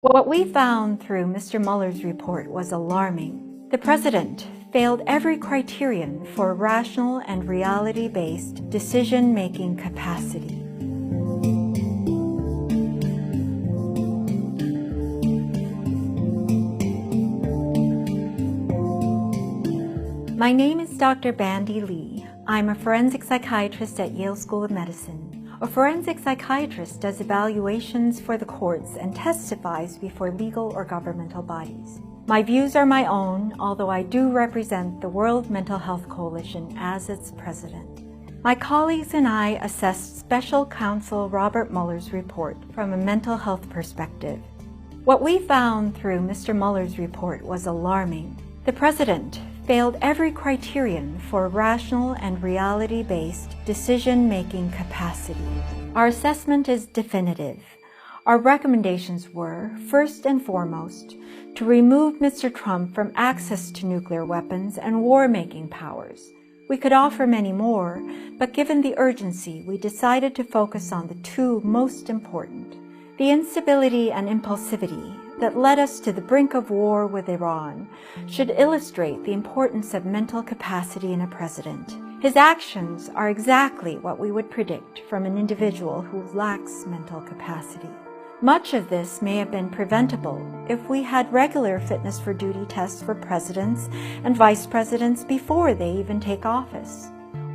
What we found through Mr. Mueller's report was alarming. The president failed every criterion for rational and reality-based decision-making capacity. My name is Dr. Bandy Lee. I'm a forensic psychiatrist at Yale School of Medicine. A forensic psychiatrist does evaluations for the courts and testifies before legal or governmental bodies. My views are my own, although I do represent the World Mental Health Coalition as its president. My colleagues and I assessed Special Counsel Robert Mueller's report from a mental health perspective. What we found through Mr. Mueller's report was alarming. The president failed every criterion for rational and reality-based decision-making capacity. Our assessment is definitive. Our recommendations were, first and foremost, to remove Mr. Trump from access to nuclear weapons and war-making powers. We could offer many more, but given the urgency, we decided to focus on the two most important: the instability and impulsivity that led us to the brink of war with Iran should illustrate the importance of mental capacity in a president. His actions are exactly what we would predict from an individual who lacks mental capacity. Much of this may have been preventable if we had regular fitness for duty tests for presidents and vice presidents before they even take office.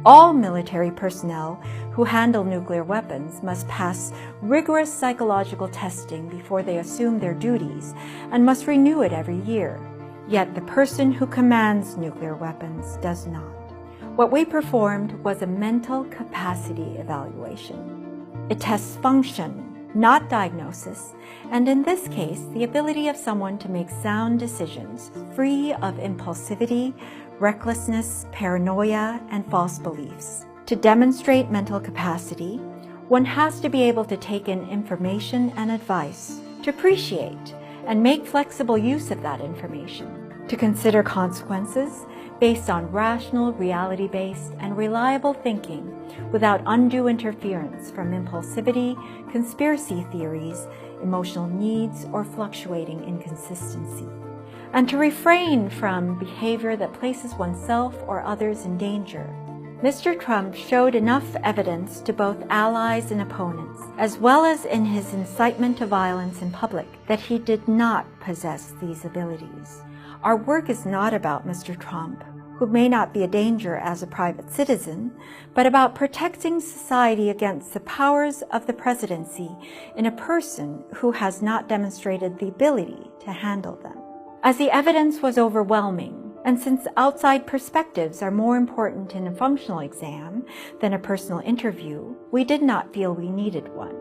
All military personnel who handle nuclear weapons must pass rigorous psychological testing before they assume their duties and must renew it every year. Yet the person who commands nuclear weapons does not. What we performed was a mental capacity evaluation. It tests function, not diagnosis, and in this case, the ability of someone to make sound decisions free of impulsivity, recklessness, paranoia, and false beliefs. To demonstrate mental capacity, one has to be able to take in information and advice, to appreciate and make flexible use of that information, to consider consequences based on rational, reality-based, and reliable thinking without undue interference from impulsivity, conspiracy theories, emotional needs, or fluctuating inconsistency, and to refrain from behavior that places oneself or others in danger. Mr. Trump showed enough evidence to both allies and opponents, as well as in his incitement to violence in public, that he did not possess these abilities. Our work is not about Mr. Trump, who may not be a danger as a private citizen, but about protecting society against the powers of the presidency in a person who has not demonstrated the ability to handle them. As the evidence was overwhelming, and since outside perspectives are more important in a functional exam than a personal interview, we did not feel we needed one.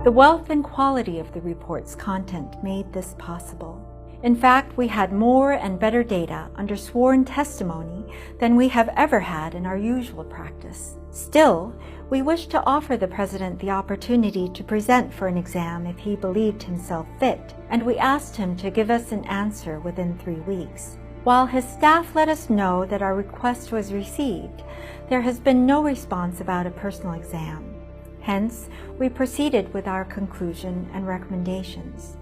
The wealth and quality of the report's content made this possible. In fact, we had more and better data under sworn testimony than we have ever had in our usual practice. Still, we wish to offer the president the opportunity to present for an exam if he believed himself fit, and we asked him to give us an answer within 3 weeks. While his staff let us know that our request was received, there has been no response about a personal exam. Hence, we proceeded with our conclusion and recommendations.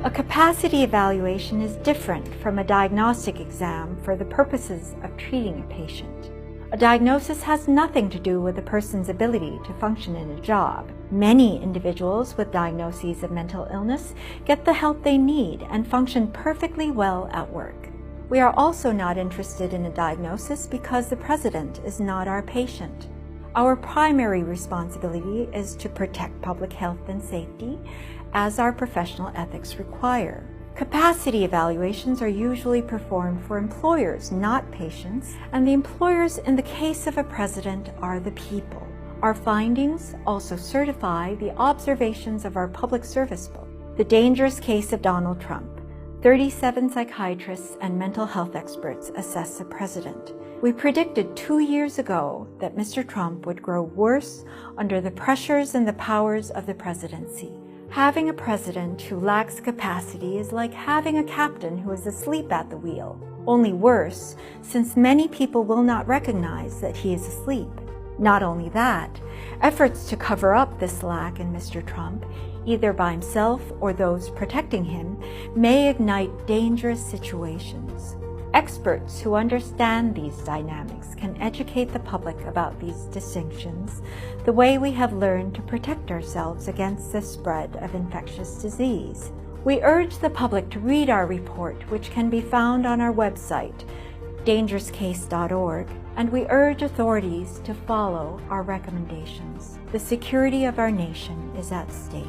A capacity evaluation is different from a diagnostic exam for the purposes of treating a patient. A diagnosis has nothing to do with a person's ability to function in a job. Many individuals with diagnoses of mental illness get the help they need and function perfectly well at work. We are also not interested in a diagnosis because the president is not our patient. Our primary responsibility is to protect public health and safety, as our professional ethics require. Capacity evaluations are usually performed for employers, not patients, and the employers in the case of a president are the people. Our findings also certify the observations of our public service book, The Dangerous Case of Donald Trump. 37 psychiatrists and mental health experts assess the president. We predicted 2 years ago that Mr. Trump would grow worse under the pressures and the powers of the presidency. Having a president who lacks capacity is like having a captain who is asleep at the wheel, only worse, since many people will not recognize that he is asleep. Not only that, efforts to cover up this lack in Mr. Trump, either by himself or those protecting him, may ignite dangerous situations. Experts who understand these dynamics can educate the public about these distinctions, the way we have learned to protect ourselves against the spread of infectious disease. We urge the public to read our report, which can be found on our website, dangerouscase.org, and we urge authorities to follow our recommendations. The security of our nation is at stake.